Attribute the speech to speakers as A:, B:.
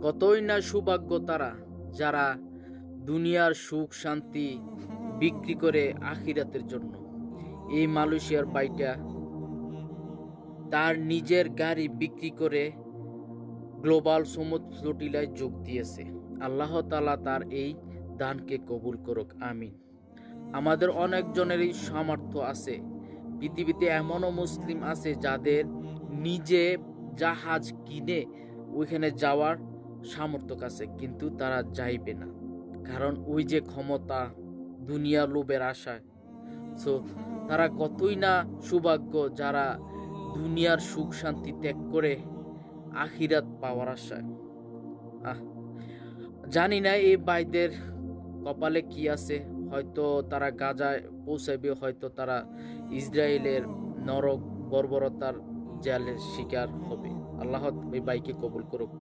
A: কতই না সৌভাগ্য তারা, যারা দুনিয়ার সুখ শান্তি বিক্রি করে আখিরাতের জন্য। এই মালয়েশিয়ার বাইটা তার নিজের গাড়ি বিক্রি করে গ্লোবাল সমুদ্র ফ্লোটিলায় যোগ দিয়েছে। আল্লাহ তাআলা তার এই দানকে কবুল করুক, আমিন। আমাদের অনেকজনেরই সামর্থ্য আছে। পৃথিবীতে এমনও মুসলিম আছে যাদের নিজে জাহাজ কিনে ওইখানে যাওয়ার সামর্থ্য আছে, কিন্তু তারা যাইবে না, কারণ ওই যে ক্ষমতা, দুনিয়া লোভের আশায়। সো তারা কতই না সৌভাগ্য, যারা দুনিয়ার সুখ শান্তি ত্যাগ করে আখিরাত পাওয়ার আশায়। জানি না এই ভাইদের কপালে কি আছে। হয়তো তারা গাজায় পৌঁছাবে, হয়তো তারা ইসরায়েলের নরক বর্বরতার জালের শিকার হবে। আল্লাহ এই ভাইকে কবুল করুক।